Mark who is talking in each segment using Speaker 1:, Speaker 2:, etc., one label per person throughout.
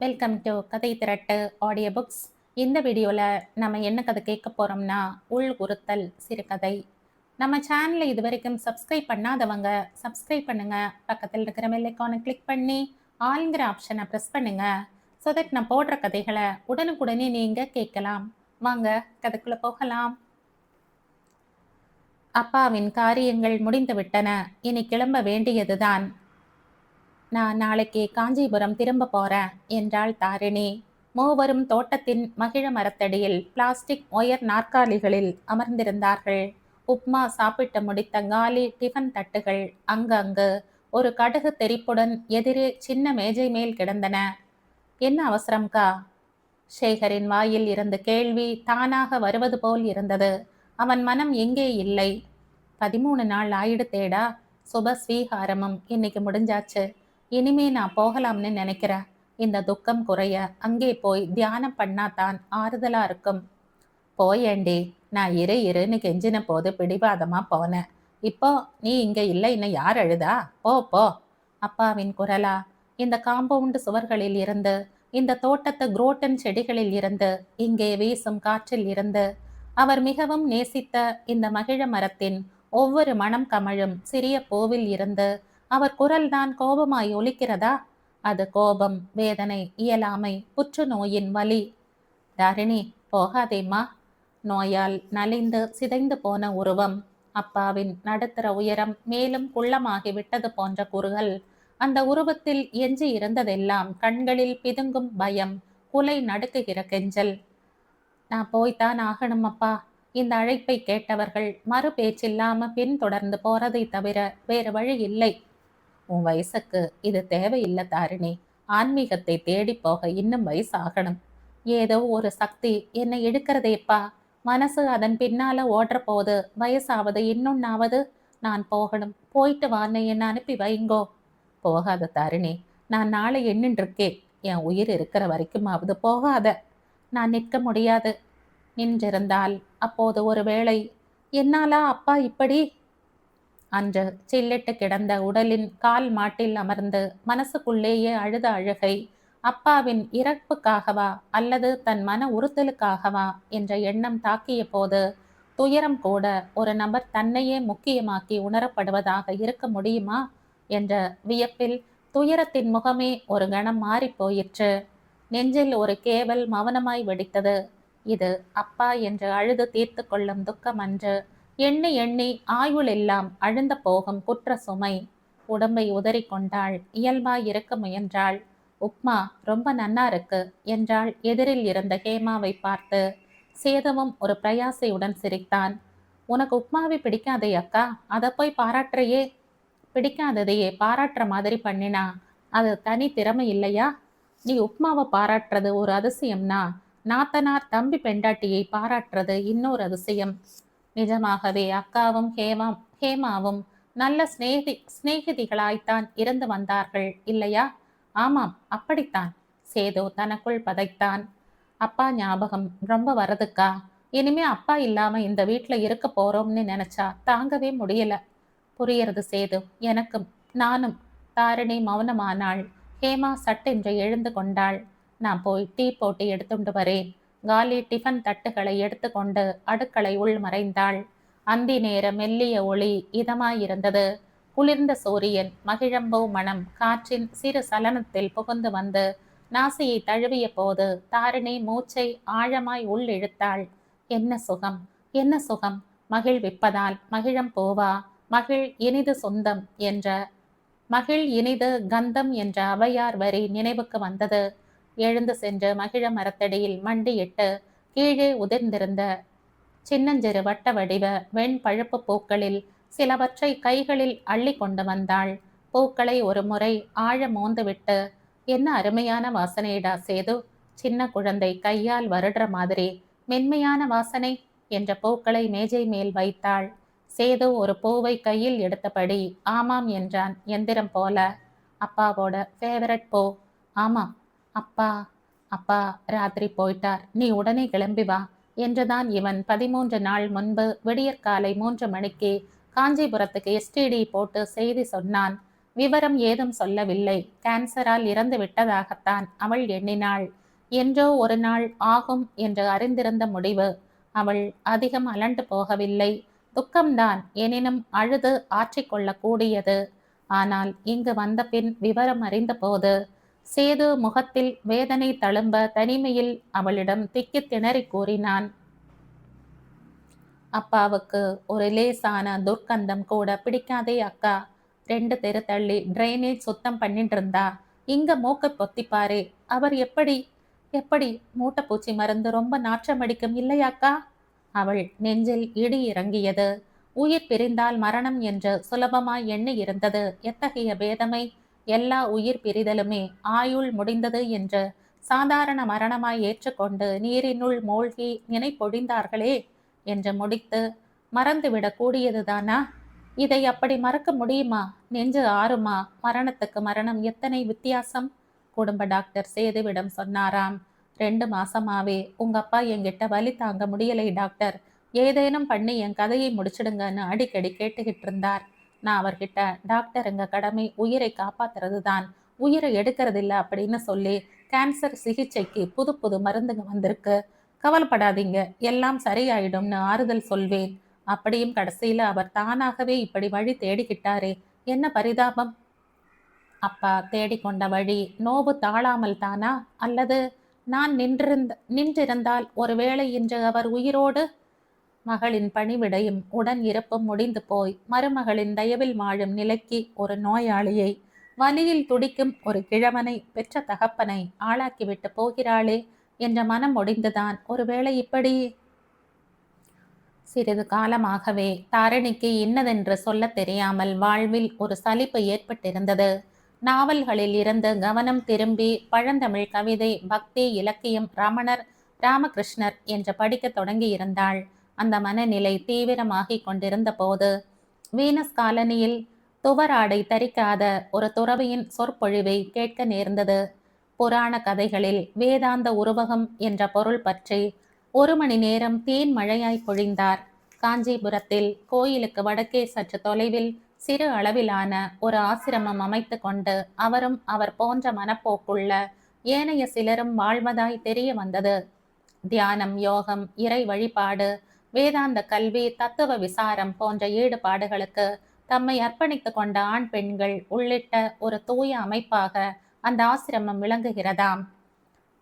Speaker 1: Welcome to கதை திரட்டு audio books. இந்த வீடியோவில் நம்ம என்ன கதை கேட்க போகிறோம்னா உள் உறுத்தல் சிறுகதை. நம்ம சேனலை இது வரைக்கும் சப்ஸ்கிரைப் பண்ணாதவங்க சப்ஸ்கிரைப் பண்ணுங்க. பக்கத்தில் இருக்கிற பெல் ஐகானை கிளிக் பண்ணி ஆல்ங்கிற ஆப்ஷனை ப்ரெஸ் பண்ணுங்க. ஸோ தட் நான் போடுற கதைகளை உடனுக்குடனே நீங்கள் கேட்கலாம். வாங்க கதைக்குள்ளே போகலாம். அப்பாவின் காரியங்கள் முடிந்து விட்டன. இனி கிளம்ப வேண்டியதுதான். நான் நாளைக்கு காஞ்சிபுரம் திரும்ப போறேன் என்றாள் தாரிணி. மூவரும் தோட்டத்தின் மகிழ மரத்தடியில் பிளாஸ்டிக் ஒயர் நாற்காலிகளில் அமர்ந்திருந்தார்கள். உப்மா சாப்பிட்டு முடித்த காலி டிஃபன் தட்டுகள் அங்கங்கு ஒரு கடுகு தெறிப்புடன் எதிரே சின்ன மேஜை மேல் கிடந்தன. என்ன அவசரம்கா? சேகரின் வாயில் இருந்த கேள்வி தானாக வருவது போல் இருந்தது. அவன் மனம் எங்கே இல்லை. 13 நாள் ஆயிடுத்தேடா. சுப ஸ்வீகாரமும் இன்னைக்கு முடிஞ்சாச்சு. இனிமே நான் போகலாம்னு நினைக்கிறேன். இந்த துக்கம் குறைய அங்கே போய் தியானம் பண்ணாதான் ஆறுதலா இருக்கும். போயேண்டி, நான் இருன்னு கெஞ்சின போது பிடிவாதமா போனேன். இப்போ நீ இங்க இல்லைன்னு யார் அழுதா? போ போ. அப்பாவின் குரலா? இந்த காம்பவுண்டு சுவர்களில் இருந்து, இந்த தோட்டத்து குரோட்டன் செடிகளில் இருந்து, இங்கே வீசும் காற்றில் இருந்து, அவர் மிகவும் நேசித்த இந்த மகிழ மரத்தின் ஒவ்வொரு மனம் கமழும் சிறிய பூவில் இருந்து அவர் குரல்தான் கோபமாய் ஒலிக்கிறதா? அது கோபம், வேதனை, இயலாமை, புற்றுநோயின் வலி. தாரிணி, போகாதேம்மா. நோயால் நலிந்து சிதைந்து போன உருவம், அப்பாவின் நடுத்தர உயரம் மேலும் குள்ளமாகி விட்டது போன்ற குறுகள். அந்த உருவத்தில் எஞ்சி இருந்ததெல்லாம் கண்களில் பிதுங்கும் பயம், குலை நடுக்குகிற கெஞ்சல். நான் போய்த்தான் ஆகணும் அப்பா. இந்த அழைப்பை கேட்டவர்கள் மறு பேச்சில்லாம பின்தொடர்ந்து போறதை தவிர வேறு வழி இல்லை. உன் வயசுக்கு இது தேவையில்லை தாரிணி. ஆன்மீகத்தை தேடி போக இன்னும் வயசாகணும். ஏதோ ஒரு சக்தி என்னை எடுக்கிறதேப்பா. மனசு அதன் பின்னால ஓடுற போது வயசாவது இன்னொன்னாவது. நான் போகணும். போயிட்டு வான்னு என்ன அனுப்பி வைங்கோ. போகாத தாரிணி, நான் நாளை எண்ணின்னு இருக்கேன். என் உயிர் இருக்கிற வரைக்குமாவது போகாத. நான் நிற்க முடியாது. நின்றிருந்தால் அப்போது ஒரு வேளை என்னாலா அப்பா இப்படி? அன்று சில்லிட்டு கிடந்த உடலின் கால் மாட்டில் அமர்ந்து மனசுக்குள்ளேயே அழுத அழுகை அப்பாவின் இறப்புக்காகவா அல்லது தன் மன உறுத்தலுக்காகவா என்ற எண்ணம் தாக்கிய போது துயரம் கூட ஒரு நபர் தன்னையே முக்கியமாக்கி உணரப்படுவதாக இருக்க முடியுமா என்ற வியப்பில் துயரத்தின் முகமே ஒரு கணம் மாறி போயிற்று. நெஞ்சில் ஒரு கேவல் மௌனமாய் வெடித்தது. இது அப்பா என்று அழுது தீர்த்து கொள்ளும் துக்கம் அன்று. எண்ணி எண்ணி ஆயுள் எல்லாம் அழுந்த போகும் குற்ற சுமை. உடம்பை உதறி கொண்டாள். இயல்பாய் இருக்க முயன்றாள். உப்மா ரொம்ப நன்னா இருக்கு என்றாள் எதிரில் இருந்த ஹேமாவை பார்த்து. சேதுவும் ஒரு பிரயாசையுடன் சிரித்தான். உனக்கு உப்மாவை பிடிக்காதே அக்கா, அதை போய் பாராட்டுறையே. பிடிக்காததையே பாராட்டுற மாதிரி பண்ணினா அது தனி திறமை இல்லையா? நீ உப்மாவை பாராட்டுறது ஒரு அதிசயம்னா நாத்தனார் தம்பி பெண்டாட்டியை பாராட்டுறது இன்னொரு அதிசயம். நிஜமாகவே அக்காவும் ஹேமாவும் நல்ல சிநேகிதிகளாய்த்தான் இருந்து வந்தார்கள் இல்லையா? ஆமாம், அப்படித்தான். சேது தனக்குள் பதைத்தான். அப்பா ஞாபகம் ரொம்ப வரதுக்கா. இனிமே அப்பா இல்லாம இந்த வீட்டுல இருக்க போறோம்னு நினைச்சா தாங்கவே முடியல. புரியறது சேது, எனக்கும். நானும். தாரிணி மௌனமானாள். ஹேமா சட்டென்று எழுந்து கொண்டாள். நான் போய் டீ போட்டு எடுத்துண்டு வரேன். காலி டிஃபன் தட்டுகளை எடுத்துக்கொண்டு அடுக்களை உள் மறைந்தாள். அந்தி நேர மெல்லிய ஒளி இதமாயிருந்தது. குளிர்ந்த சூரியன் மகிழம்பூ மனம் காற்றின் சிறு சலனத்தில் புகுந்து வந்து நாசியை தழுவிய போது தாரிணி மூச்சை ஆழமாய் உள் இழுத்தாள். என்ன சுகம், என்ன சுகம்! மகிழ்விப்பதால் மகிழம் போவா. மகிழ் இனிது சொந்தம் என்ற மகிழ் இனிது கந்தம் என்ற அவையார் வரி நினைவுக்கு வந்தது. எழுந்து சென்று மகிழ மரத்தடியில் மண்டியிட்டு கீழே உதிர்ந்திருந்த சின்னஞ்சிறு வட்ட வடிவ வெண் பழுப்பு பூக்களில் சிலவற்றை கைகளில் அள்ளி கொண்டு வந்தாள். பூக்களை ஒரு முறை ஆழ மோந்துவிட்டு, என்ன அருமையான வாசனைடா சேது. சின்ன குழந்தை கையால் வருடுற மாதிரி மென்மையான வாசனை என்ற பூக்களை மேஜை மேல் வைத்தாள். சேது ஒரு பூவை கையில் எடுத்தபடி ஆமாம் என்றான் எந்திரம் போல. அப்பாவோட ஃபேவரட் பூ. ஆமாம். அப்பா அப்பா ராத்திரி போயிட்டார், நீ உடனே கிளம்பி வா என்றுதான் இவன் 13 நாள் முன்பு விடியற்காலை 3 மணிக்கு காஞ்சிபுரத்துக்கு எஸ்டிடி போட்டு செய்தி சொன்னான். விவரம் ஏதும் சொல்லவில்லை. கேன்சரால் இறந்து விட்டதாகத்தான் அவள் எண்ணினாள். என்றோ ஒரு நாள் ஆகும் என்று அறிந்திருந்த முடிவு. அவள் அதிகம் அலண்டு போகவில்லை. துக்கம்தான், எனினும் அழுது ஆற்றிக்கொள்ளக்கூடியது. ஆனால் இங்கு வந்த பின் விவரம் அறிந்தபோது சேது முகத்தில் வேதனை தழும்ப தனிமையில் அவளிடம் திக்கி திணறி கூறினான். அப்பாவுக்கு ஒரு லேசான துர்க்கந்தம் கூட பிடிக்காதே அக்கா. 2 தெரு தள்ளி ட்ரைனேஜ் சுத்தம் பண்ணிட்டு இருந்தா. இங்க மூக்கை பொத்திப்பாரு. அவர் எப்படி எப்படி மூட்டைப்பூச்சி மருந்து ரொம்ப நாற்றமடிக்கும் இல்லையாக்கா? அவள் நெஞ்சில் இடி இறங்கியது. உயிர் பிரிந்தால் மரணம் என்று சுலபமாய் எண்ணி இருந்தது. எத்தகைய பேதமை! எல்லா உயிர் பிரிதலுமே ஆயுள் முடிந்தது என்று சாதாரண மரணமாய் ஏற்றுக்கொண்டு நீரினுள் மூழ்கி நினைப்பொழிந்தார்களே என்று முடித்து மறந்துவிடக் கூடியதுதானா? இதை அப்படி மறக்க முடியுமா? நெஞ்சு ஆறுமா? மரணத்துக்கு மரணம் எத்தனை வித்தியாசம்! குடும்ப டாக்டர் சேதுவிடம் சொன்னாராம். 2 மாசமாவே உங்க அப்பா என்கிட்ட வலி தாங்க முடியலை டாக்டர். ஏதேனும் பண்ணி என் கதையை முடிச்சிடுங்கன்னு அடிக்கடி கேட்டுக்கிட்டு இருந்தார். நான் அவர்கிட்ட டாக்டருங்க கடமை உயிரை காப்பாத்துறது தான், உயிரை எடுக்கிறது இல்லை அப்படின்னு சொல்லி கேன்சர் சிகிச்சைக்கு புது புது மருந்துங்க வந்திருக்கு, கவலைப்படாதீங்க எல்லாம் சரியாயிடும்னு ஆறுதல் சொல்வேன். அப்படியும் கடைசியில அவர் தானாகவே இப்படி வழி தேடிக்கிட்டாரே, என்ன பரிதாபம்! அப்பா தேடிக்கொண்ட வழி நோவு தாழாமல் தானா? அல்லது நான் நின்றிருந்தால் ஒருவேளை இன்று அவர் உயிரோடு? மகளின் பணிவிடையும் உடன் இருப்பும் முடிந்து போய் மருமகளின் தயவில் வாழும் நிலைக்கு ஒரு நோயாளியை, வலியில் துடிக்கும் ஒரு கிழவனை, பெற்ற தகப்பனை ஆளாக்கிவிட்டு போகிறாளே என்ற மனம் ஒடிந்துதான் ஒருவேளை இப்படி. சிறிது காலமாகவே தாரிணிக்கு இன்னதென்று சொல்ல தெரியாமல் வாழ்வில் ஒரு சலிப்பு ஏற்பட்டிருந்தது. நாவல்களில் இருந்து கவனம் திரும்பி பழந்தமிழ் கவிதை, பக்தி, இலக்கியம், ரமணர், ராமகிருஷ்ணர் என்று படிக்க தொடங்கியிருந்தாள். அந்த மனநிலை தீவிரமாகிக் கொண்டிருந்த போது வீனஸ் காலனியில் துவராடை தரிக்காத ஒரு துறவியின் சொற்பொழிவை கேட்க நேர்ந்தது. புராண கதைகளில் வேதாந்த உருவகம் என்ற பொருள் பற்றி 1 மணி நேரம் தேன் மழையாய் பொழிந்தார். காஞ்சிபுரத்தில் கோயிலுக்கு வடக்கே சற்று தொலைவில் சிறு அளவிலான ஒரு ஆசிரமம் அமைத்து கொண்டு அவரும் அவர் போன்ற மனப்போக்குள்ள ஏனைய சிலரும் வாழ்வதாய் தெரிய வந்தது. தியானம், யோகம், இறை வழிபாடு, வேதாந்த கல்வி, தத்துவ விசாரம் போன்ற ஈடுபாடுகளுக்கு தம்மை அர்ப்பணித்து கொண்ட ஆண் பெண்கள் உள்ளிட்ட ஒரு தூய அமைப்பாக அந்த ஆசிரமம் விளங்குகிறதாம்.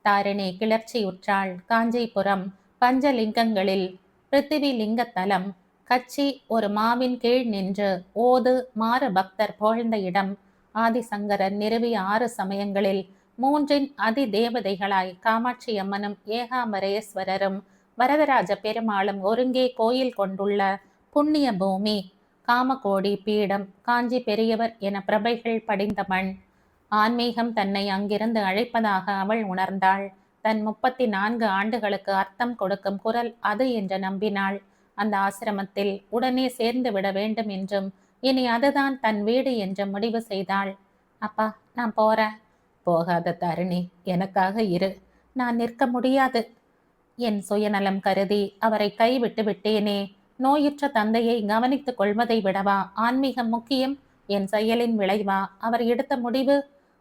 Speaker 1: தாரிணி கிளர்ச்சியுற்றாள். காஞ்சிபுரம் பஞ்சலிங்கங்களில் பிருத்திவி லிங்கத்தலம். கச்சி ஒரு மாவின் கீழ் நின்று ஓது மாறு பக்தர் புகழ்ந்த இடம். ஆதிசங்கரர் நிறுவிய 6 சமயங்களில் 3இன் அதி தேவதைகளாய் காமாட்சி அம்மனும் ஏகாம்பரேஸ்வரரும் வரதராஜ பெருமாளும் ஒருங்கே கோயில் கொண்டுள்ள புண்ணிய பூமி. காமகோடி பீடம், காஞ்சி பெரியவர் என பிரபைகள் படிந்த மண். ஆன்மீகம் தன்னை அங்கிருந்து அழைப்பதாக அவள் உணர்ந்தாள். தன் 34 ஆண்டுகளுக்கு அர்த்தம் கொடுக்கும் குரல் அது என்று நம்பினாள். அந்த ஆசிரமத்தில் உடனே சேர்ந்து விட வேண்டும் என்றும் இனி அதுதான் தன் வீடு என்று முடிவு செய்தாள். அப்பா, நான் போறேன். போகாத தாரிணி, எனக்காக இரு. நான் நிற்க முடியாது. என் சுயநலம் கருதி அவரை கைவிட்டு விட்டேனே. நோயுற்ற தந்தையை கவனித்துக் கொள்வதை விடவா ஆன்மீகம் முக்கியம்? என் செயலின் விளைவா அவர் எடுத்த முடிவு?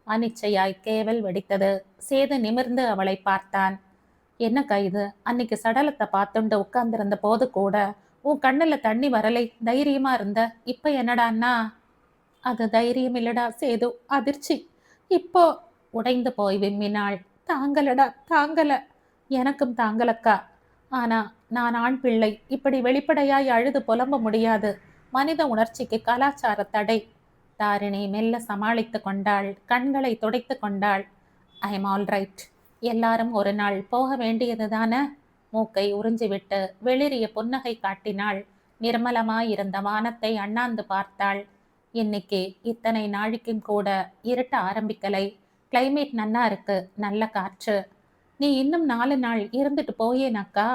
Speaker 1: அனிச்சையாய் கேவல் வெடித்தது. சேது நிமிர்ந்து அவளை பார்த்தான். என்ன கைது, அன்னைக்கு சடலத்தை பார்த்துண்டு உட்கார்ந்திருந்த போது கூட உன் கண்ணுல தண்ணி வரலை, தைரியமா இருந்த. இப்ப என்னடான்னா? அது தைரியம் இல்லடா சேது, அதிர்ச்சி. இப்போ உடைந்து போய் விம்மினாள். தாங்கலடா, தாங்கல. எனக்கும் தாங்கலக்கா. ஆனா நான் ஆண் பிள்ளை, இப்படி வெளிப்படையாய் அழுது புலம்ப முடியாது. மனித உணர்ச்சிக்கு கலாச்சார தடை. தாரிணி மெல்ல சமாளித்து கொண்டாள். கண்களை துடைத்து கொண்டாள். I am all right. எல்லாரும் ஒரு நாள் போக வேண்டியதுதானே? மூக்கை உறிஞ்சிவிட்டு வெளிரிய புன்னகை காட்டினாள். நிர்மலமாயிருந்த வானத்தை அண்ணாந்து பார்த்தாள். இன்னைக்கு இத்தனை நாளைக்கும் கூட இருட்ட ஆரம்பிக்கலை. கிளைமேட் நன்னா இருக்கு, நல்ல காற்று. நீ இன்னும் 4 நாள் இருந்துட்டு போயேனாக்கா?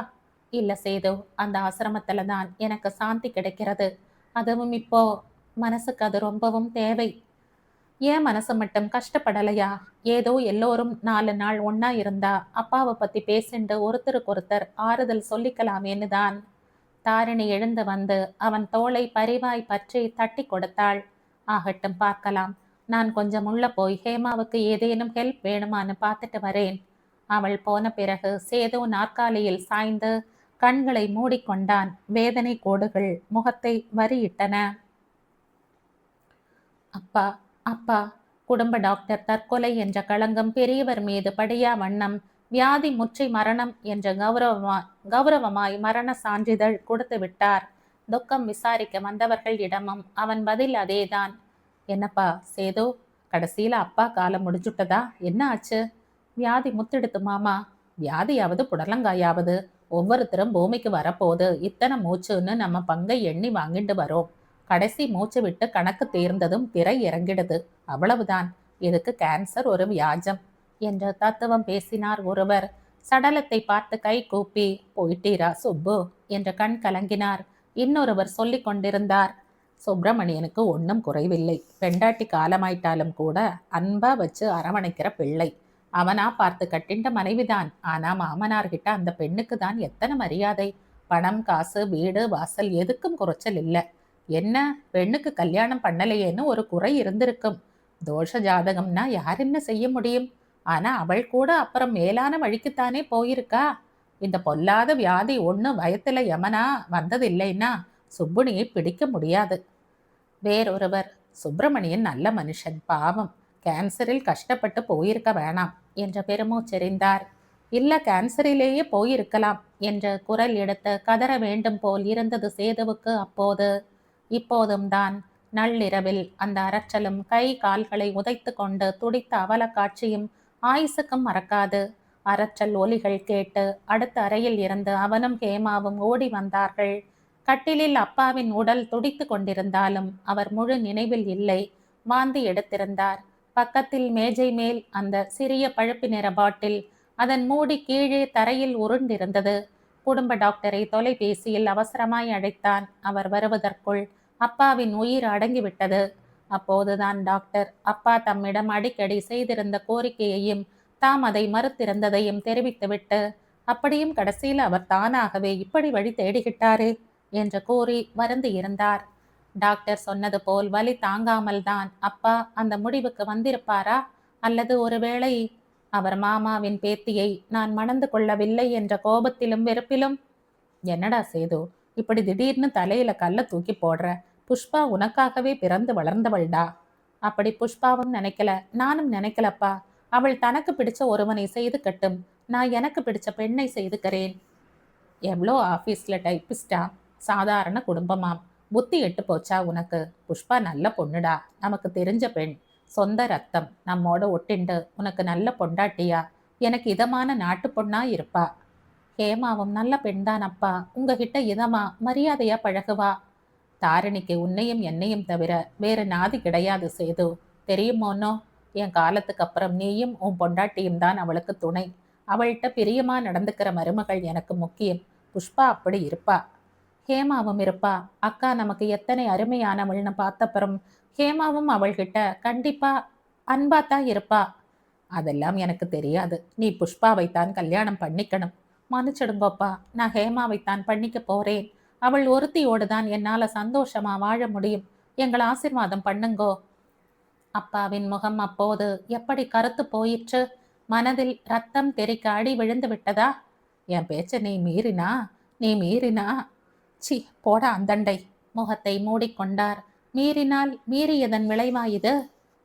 Speaker 1: இல்ல சேது, அந்த ஆசிரமத்துல தான் எனக்கு சாந்தி கிடைக்கிறது. அதுவும் இப்போ மனசுக்கு அது ரொம்பவும் தேவை. ஏன் மனசு மட்டும் கஷ்டப்படலையா? ஏதோ எல்லோரும் 4 நாள் ஒன்னா இருந்தா அப்பாவை பத்தி பேசிண்டு ஒருத்தருக்கொருத்தர் ஆறுதல் சொல்லிக்கலாமேன்னு தான். தாரிணி எழுந்து வந்து அவன் தோளை பரிவாய் பற்றி தட்டி கொடுத்தாள். ஆகட்டும், பார்க்கலாம். நான் கொஞ்சம் உள்ள போய் ஹேமாவுக்கு ஏதேனும் ஹெல்ப் வேணுமான்னு பார்த்துட்டு வரேன். அவள் போன பிறகு சேது நாற்காலியில் சாய்ந்து கண்களை மூடிக்கொண்டான். வேதனை கோடுகள் முகத்தை வரியிட்டன. அப்பா, அப்பா! குடும்ப டாக்டர் தற்கொலை என்ற களங்கம் பெரியவர் மீது படியா வண்ணம் வியாதி முற்றி மரணம் என்ற கௌரவமாய் மரண சான்றிதழ் கொடுத்து விட்டார். துக்கம் விசாரிக்க வந்தவர்களிடமும் அவன் பதில் அதேதான். என்னப்பா சேது, கடைசியில அப்பா காலம் முடிஞ்சுட்டதா? என்ன ஆச்சு? வியாதி முத்தெடுத்து மாமா. வியாதியாவது புடலங்காயாவது ஒவ்வொருத்தரும் பூமிக்கு வரப்போது இத்தனை மூச்சுன்னு நம்ம பங்கை எண்ணி வாங்கிட்டு வரோம். கடைசி மூச்சு விட்டு கணக்கு தீர்ந்ததும் திரை இறங்கிடுது. அவ்வளவுதான். இதுக்கு கேன்சர் ஒரு வியாஜம் என்று தத்துவம் பேசினார் ஒருவர். சடலத்தை பார்த்து கை கூப்பி போயிட்டீரா சுப்பு என்று கண் கலங்கினார். இன்னொருவர் சொல்லிக் கொண்டிருந்தார். சுப்பிரமணியனுக்கு ஒன்றும் குறைவில்லை. பெண்டாட்டி காலமாயிட்டாலும் கூட அன்பா வச்சு அரவணைக்கிற பிள்ளை. அவனா பார்த்து கட்டின்ற மனைவிதான். ஆனா மாமனார்கிட்ட அந்த பெண்ணுக்கு தான் எத்தனை மரியாதை. பணம் காசு வீடு வாசல் எதுக்கும் குறைச்சல் இல்லை. என்ன பெண்ணுக்கு கல்யாணம் பண்ணலையேன்னு ஒரு குறை இருந்திருக்கும். தோஷ ஜாதகம்னா யார் என்ன செய்ய முடியும்? ஆனா அவள் கூட அப்புறம் மேலான வழிக்குத்தானே போயிருக்கா. இந்த பொல்லாத வியாதி ஒண்ணு வயத்துல யமனா வந்ததில்லைன்னா சுப்புனியை பிடிக்க முடியாது. வேறொருவர், சுப்பிரமணியன் நல்ல மனுஷன், பாவம், கேன்சரில் கஷ்டப்பட்டு போயிருக்க வேணாம் என்ற பெருமூச்செறிந்தார். இல்ல கேன்சரிலேயே போயிருக்கலாம் என்ற குரல் எடுத்து கதற வேண்டும் போல் இருந்தது சேதுவுக்கு அப்போது. இப்போதும் தான் நள்ளிரவில் அந்த அரற்றலும் கை கால்களை உதைத்து கொண்டு துடித்த அவல காட்சியும் ஆயுசுக்கும் மறக்காது. அரற்றல் ஒலிகள் கேட்டு அடுத்த அறையில் இருந்து அவனும் ஹேமாவும் ஓடி வந்தார்கள். கட்டிலில் அப்பாவின் உடல் துடித்து கொண்டிருந்தாலும் அவர் முழு நினைவில் இல்லை. வாந்தி எடுத்திருந்தார். பக்கத்தில் மேஜை மேல் அந்த சிறிய பழுப்பு நிற பாட்டில், அதன் மூடி கீழே தரையில் உருண்டிருந்தது. குடும்ப டாக்டரை தொலைபேசியில் அவசரமாய் அழைத்தான். அவர் வருவதற்குள் அப்பாவின் உயிர் அடங்கிவிட்டது. அப்போதுதான் டாக்டர் அப்பா தம்மிடம் அடிக்கடி செய்திருந்த கோரிக்கையையும் தாம் அதை மறுத்திருந்ததையும் தெரிவித்துவிட்டு, அப்படியும் கடைசியில் அவர் தானாகவே இப்படி வழி தேடிக்கிட்டாரே என்று கூறி வருந்தி இருந்தார். டாக்டர் சொன்னது போல் வலி தாங்காமல் தான் அப்பா அந்த முடிவுக்கு வந்திருப்பாரா? அல்லது ஒருவேளை அவர் மாமாவின் பேத்தியை நான் மணந்து கொள்ளவில்லை என்ற கோபத்திலும் வெறுப்பிலும்? என்னடா சேது, இப்படி திடீர்னு தலையில கல்ல தூக்கி போடுற? புஷ்பா உனக்காகவே பிறந்து வளர்ந்தவள்டா. அப்படி புஷ்பாவும் நினைக்கல, நானும் நினைக்கலப்பா. அவள் தனக்கு பிடிச்ச ஒருவனை செய்து கட்டும், நான் எனக்கு பிடிச்ச பெண்ணை செய்துக்கிறேன். எவ்வளோ ஆஃபீஸ்ல டைப்பிஸ்டா, சாதாரண குடும்பமாம். புத்தி எட்டு போச்சா உனக்கு? புஷ்பா நல்ல பொண்ணுடா, நமக்கு தெரிஞ்ச பெண், சொந்த ரத்தம், நம்மோட ஒட்டிண்டு உனக்கு நல்ல பொண்டாட்டியா, எனக்கு இதமான நாட்டு பொண்ணா இருப்பா. ஹேமாவும் நல்ல பெண்தான் அப்பா. உங்ககிட்ட இதமா மரியாதையா பழகுவா. தாரிணிக்கு உன்னையும் என்னையும் தவிர வேறு நாதி கிடையாது சேது, தெரியுமோனோ? என் காலத்துக்கு அப்புறம் நீயும் உன் பொண்டாட்டியும் தான் அவளுக்கு துணை. அவள்கிட்ட பிரியமா நடந்துக்கிற மருமகள் எனக்கு முக்கியம். புஷ்பா அப்படி இருப்பா. ஹேமாவும் இருப்பா. அக்கா நமக்கு எத்தனை அருமையானவள்னு பார்த்தப்புறம் ஹேமாவும் அவள்கிட்ட கண்டிப்பா அன்பாத்தான் இருப்பா. அதெல்லாம் எனக்கு தெரியாது. நீ புஷ்பாவைத்தான் கல்யாணம் பண்ணிக்கணும். மன்னிச்சிடுங்கோப்பா, நான் ஹேமாவைத்தான் பண்ணிக்க போறேன். அவள் ஒருத்தியோடு தான் என்னால சந்தோஷமா வாழ முடியும். எங்கள் ஆசிர்வாதம் பண்ணுங்கோ. அப்பாவின் முகம் அப்போது எப்படி கருத்து போயிற்று. மனதில் ரத்தம் தெறிக்க அடி விழுந்து விட்டதா? என் பேச்ச நீ மீறினா சி போட அந்தண்டை. முகத்தை மூடிக்கொண்டார். மீறினால் மீறியதன் விளைவா இது?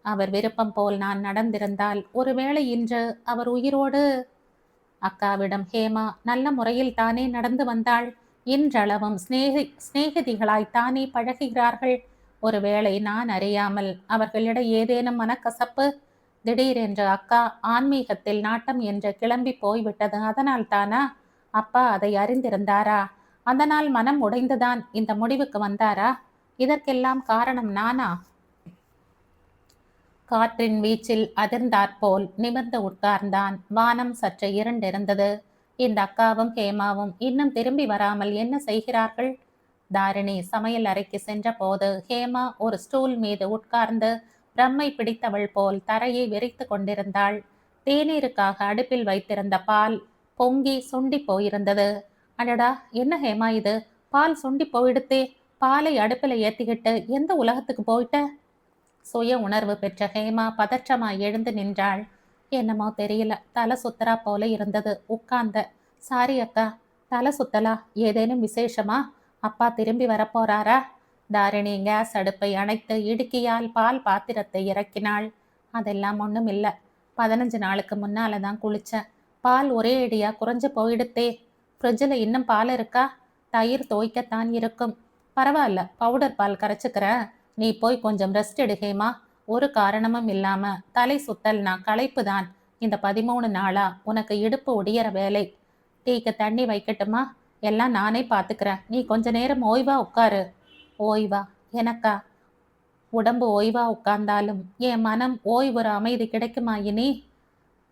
Speaker 1: அவர் விருப்பம் போல் நான் நடந்திருந்தால் ஒருவேளை இன்று அவர் உயிரோடு. அக்காவிடம் ஹேமா நல்ல முறையில் தானே நடந்து வந்தாள். இன்றளவும் சிநேகிதிகளாய் தானே பழகுகிறார்கள். ஒருவேளை நான் அறியாமல் அவர்களிடம் ஏதேனும் மனக்கசப்பு? திடீரென்று அக்கா ஆன்மீகத்தில் நாட்டம் என்று கிளம்பி போய்விட்டது அதனால் தானா? அப்பா அதை அறிந்திருந்தாரா? அதனால் மனம் உடைந்துதான் இந்த முடிவுக்கு வந்தாரா? இதற்கெல்லாம் காரணம் நானா? காற்றின் வீச்சில் அதிர்ந்தாற்போல் நிமிர்ந்து உட்கார்ந்தான். வானம் சற்று இருண்டிருந்தது. இந்த அக்காவும் ஹேமாவும் இன்னும் திரும்பி வராமல் என்ன செய்கிறார்கள்? தாரிணி சமையல் அறைக்கு சென்ற போது ஹேமா ஒரு ஸ்டூல் மீது உட்கார்ந்து பிரம்மை பிடித்தவள் போல் தரையை வெறித்து கொண்டிருந்தாள். தேநீருக்காக அடுப்பில் வைத்திருந்த பால் பொங்கி சுண்டி போயிருந்தது. அடடா, என்ன ஹேமா இது? பால் சுண்டி போயிடுத்தே. பாலை அடுப்பில் ஏத்திக்கிட்டு எந்த உலகத்துக்கு போயிட்ட? சுய உணர்வு பெற்ற ஹேமா பதற்றமாய் எழுந்து நின்றாள். என்னமோ தெரியல, தலை சுத்தரா போல இருந்தது. உட்கார்ந்த. சாரி அக்கா, தலை சுத்தலா? ஏதேனும் விசேஷமா? அப்பா திரும்பி வரப்போறாரா? தாரிணி கேஸ் அடுப்பை அணைத்து இடுக்கியால் பால் பாத்திரத்தை இறக்கினாள். அதெல்லாம் ஒண்ணும் இல்ல. 15 நாளுக்கு முன்னால தான் குளிச்சேன். பால் ஒரே அடியா குறைஞ்சு போயிடுத்தே. ஃப்ரிட்ஜில் இன்னும் பால் இருக்கா? தயிர் தோய்க்கத்தான் இருக்கும். பரவாயில்ல, பவுடர் பால் கரைச்சுக்கிறேன். நீ போய் கொஞ்சம் ரெஸ்ட் எடுகேமா. ஒரு காரணமும் இல்லாம தலை சுத்தல்னா களைப்பு தான். இந்த 13 நாளா உனக்கு இடுப்பு ஒடியற வேலை. டீக்கு தண்ணி வைக்கட்டுமா? எல்லாம் நானே பார்த்துக்கிறேன். நீ கொஞ்ச நேரம் ஓய்வா உட்காரு. ஓய்வா? எனக்கா? உடம்பு ஓய்வா உட்கார்ந்தாலும் என் மனம் ஓய்வுற அமைதி கிடைக்குமா இனி?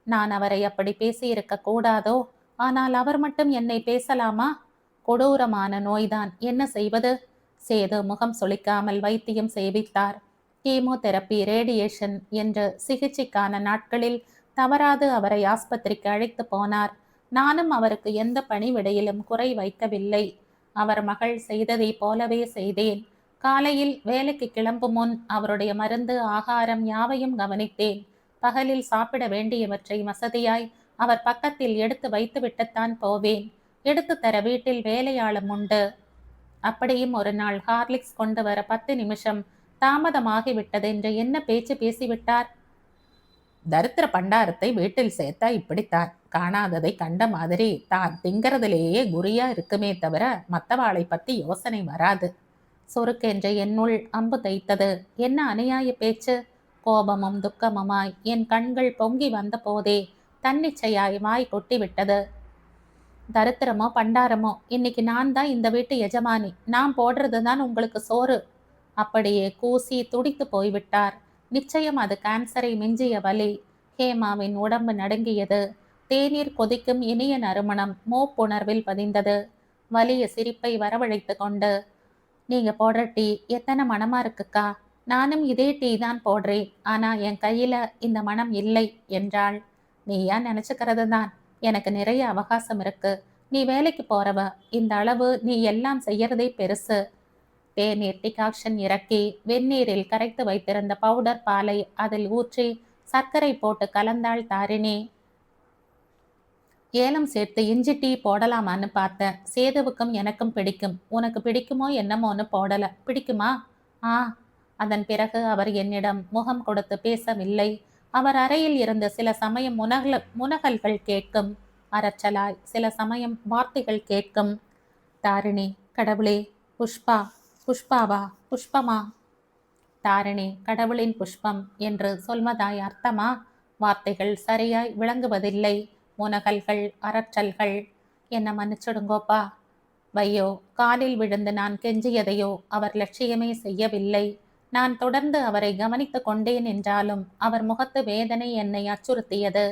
Speaker 1: நான் அவரை அப்படி பேசியிருக்க கூடாதோ? ஆனால் அவர் மட்டும் என்னை பேசலாமா? கொடூரமான நோய்தான், என்ன செய்வது? சேது முகம் சுளிக்காமல் வைத்தியம் செய்வித்தார். கீமோதெரப்பி, ரேடியேஷன் என்று சிகிச்சைக்கான நாட்களில் தவறாது அவரை ஆஸ்பத்திரிக்கு அழைத்து போனார். நானும் அவருக்கு எந்த பணிவிடையிலும் குறை வைக்கவில்லை. அவர் மகள் செய்ததை போலவே செய்தேன். காலையில் வேலைக்கு கிளம்பும் முன் அவருடைய மருந்து, ஆகாரம் யாவையும் கவனித்தேன். பகலில் சாப்பிட வேண்டியவற்றை வசதியாய் அவர் பக்கத்தில் எடுத்து வைத்துவிட்டுத்தான் போவேன். எடுத்து தர வீட்டில் வேலையாளும் உண்டு. அப்படியும் ஒரு நாள் ஹார்லிக்ஸ் கொண்டு வர 10 நிமிஷம் தாமதமாகிவிட்டது என்று என்ன பேச்சு பேசிவிட்டார். தரித்திர பண்டாரத்தை வீட்டில் சேர்த்தா இப்படித்தான். காணாததை கண்ட மாதிரி தான் திங்கிறதுலேயே குறியா இருக்குமே தவிர மற்றவாளை பத்தி யோசனை வராது. சொருக்கென்று என்னுள் அம்பு தைத்தது. என்ன அநியாய பேச்சு! கோபமும் துக்கமுமாய் என் கண்கள் பொங்கி வந்த போதே தன்னிச்சையாய் வாய் கொட்டிவிட்டது. தரித்திரமோ பண்டாரமோ, இன்னைக்கு நான் தான் இந்த வீட்டு எஜமானி. நான் போடுறது தான் உங்களுக்கு சோறு. அப்படியே கூசி துடித்து போய்விட்டார். நிச்சயம் அது கேன்சரை மிஞ்சிய வலி. ஹேமாவின் உடம்பு நடுங்கியது. தேநீர் கொதிக்கும் இனிய நறுமணம் மூப்புணர்வில் பதிந்தது. வலிய சிரிப்பை வரவழைத்து கொண்டு, நீங்க போடுற டீ எத்தனை மனமா இருக்குக்கா. நானும் இதே டீ தான் போடுறேன். ஆனா என் கையில இந்த மனம் இல்லை என்றாள். நீ ஏன் நினைச்சுக்கிறது தான். எனக்கு நிறைய அவகாசம் இருக்கு. நீ வேலைக்கு போறவ. இந்த அளவு நீ எல்லாம் செய்யறதே பெருசு. தேநீர் டிகாக்ஷன் இறக்கி வெந்நீரில் கரைத்து வைத்திருந்த பவுடர் பாலை அதில் ஊற்றி சர்க்கரை போட்டு கலந்தாள் தாரிணி. ஏலம் சேர்த்து இஞ்சி டீ போடலாமான்னு பார்த்தேன். சேதுவுக்கும் எனக்கும் பிடிக்கும். உனக்கு பிடிக்குமோ என்னமோன்னு போடல. பிடிக்குமா? ஆ. அதன் பிறகு அவர் என்னிடம் முகம் கொடுத்து பேசவில்லை. அவர் அறையில் இருந்து சில சமயம் முனகல்கள் கேட்கும். அரைச்சலாய் சில சமயம் வார்த்தைகள் கேட்கும். தாரிணி, கடவுளே, புஷ்பா. புஷ்பாவா? புஷ்பமா? தாரிணி, கடவுளின் புஷ்பம் என்று சொல்வதாய் அர்த்தமா? வார்த்தைகள் சரியாய் விளங்குவதில்லை. முனகல்கள், அரற்றல்கள். என்ன மன்னிச்சிடுங்கோப்பா. வையோ, காலில் விழுந்து நான் கெஞ்சியதையோ அவர் லட்சியமே செய்யவில்லை. நான் தொடர்ந்து அவரை கவனித்து கொண்டேன் என்றாலும் அவர் முகத்து வேதனை என்னை அச்சுறுத்தியது.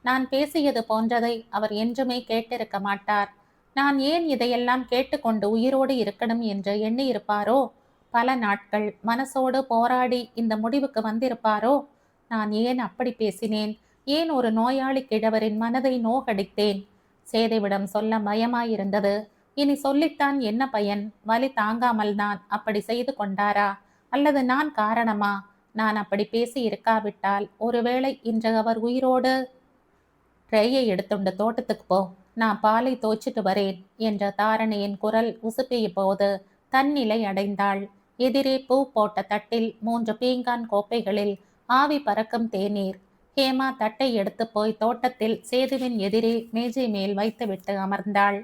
Speaker 1: நான் பேசியது போன்றதை அவர் என்றுமே கேட்டிருக்க மாட்டார். நான் ஏன் இதையெல்லாம் கேட்டுக்கொண்டு உயிரோடு இருக்கணும் என்று எண்ணியிருப்பாரோ? பல நாட்கள் மனசோடு போராடி இந்த முடிவுக்கு வந்திருப்பாரோ? நான் ஏன் அப்படி பேசினேன்? ஏன் ஒரு நோயாளி கிழவரின் மனதை நோகடித்தேன்? சேதுவிடம் சொல்ல பயமாயிருந்தது. இனி சொல்லித்தான் என்ன பயன்? வலி தாங்காமல் தான் அப்படி செய்து கொண்டாரா? அல்லது நான் காரணமா? நான் அப்படி பேசி இருக்காவிட்டால் ஒருவேளை இன்று அவர் உயிரோடு. ட்ரேயை எடுத்துண்டு தோட்டத்துக்கு போ. நான் பாலை தோய்ச்சிட்டு வரேன் என்ற தாரணியின் குரல் உசுப்பிய போது தன்னிலை அடைந்தாள். எதிரே பூ போட்ட தட்டில் 3 பீங்கான் கோப்பைகளில் ஆவி பறக்கும் தேநீர். ஹேமா தட்டை எடுத்து போய் தோட்டத்தில் சேதுவின் எதிரே மேஜை மேல் வைத்துவிட்டு அமர்ந்தாள்.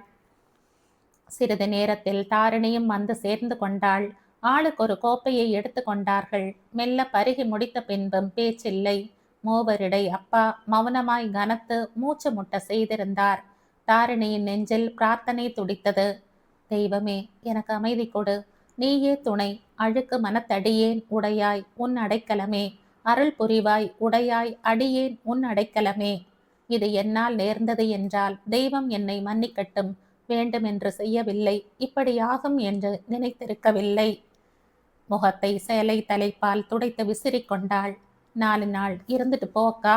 Speaker 1: சிறிது நேரத்தில் தாரிணியும் வந்து சேர்ந்து கொண்டாள். ஆளுக்கு ஒரு கோப்பையை எடுத்து கொண்டார்கள். மெல்ல பருகி முடித்த பின்பும் பேச்சில்லை. மூவரிடை அப்பா மௌனமாய் கனத்து மூச்சு முட்ட செய்திருந்தார். தாரிணியின் நெஞ்சில் பிரார்த்தனை துடித்தது. தெய்வமே, எனக்கு அமைதி கொடு. நீயே துணை. அழுக்கு மனத்தடியேன் உடையாய் உன் அடைக்கலமே. அருள் புரிவாய் உடையாய் அடியேன் உன் அடைக்கலமே. இது என்னால் நேர்ந்தது என்றால் தெய்வம் என்னை மன்னிக்கட்டும். வேண்டுமென்று செய்யவில்லை. இப்படியாகும் என்று நினைத்திருக்கவில்லை. முகத்தை சேலை தலைப்பால் துடைத்து விசிறிக்கொண்டாள். 4 நாள் இருந்துட்டு போ அக்கா.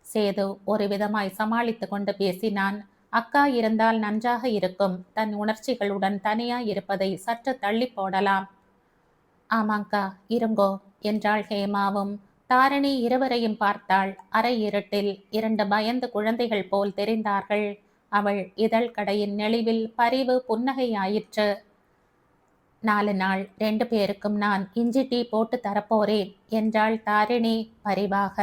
Speaker 1: சேது ஒரு விதமாய் சமாளித்து கொண்டு பேசினான். அக்கா இருந்தால் நன்றாக இருக்கும். தன் உணர்ச்சிகளுடன் தனியாய் இருப்பதை சற்று தள்ளி போடலாம். ஆமாங்கா, இருங்கோ. என்றாள் ஹேமாவும். தாரிணி இருவரையும் பார்த்தாள். அரை இருட்டில் 2 பயந்த குழந்தைகள் போல் தெரிந்தார்கள். அவள் இதழ் கடையின் நெளிவில் பரிவு புன்னகையாயிற்று. 4 நாள் 2 பேருக்கும் நான் இஞ்சி டீ போட்டு தரப்போறேன் என்றாள் தாரிணி பரிவாக.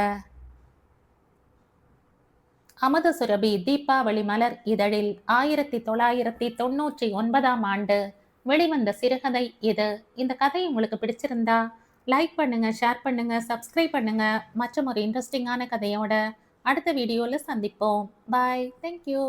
Speaker 1: அமுதசுரபி தீபாவளி மலர் இதழில் 1999ஆம் ஆண்டு வெளிவந்த சிறுகதை இது. இந்த கதை உங்களுக்கு பிடிச்சிருந்தா லைக் பண்ணுங்க, ஷேர் பண்ணுங்க, சப்ஸ்கிரைப் பண்ணுங்க. மற்றும் ஒரு இன்ட்ரெஸ்டிங்கான கதையோட அடுத்த வீடியோல சந்திப்போம். பாய். தேங்க்யூ.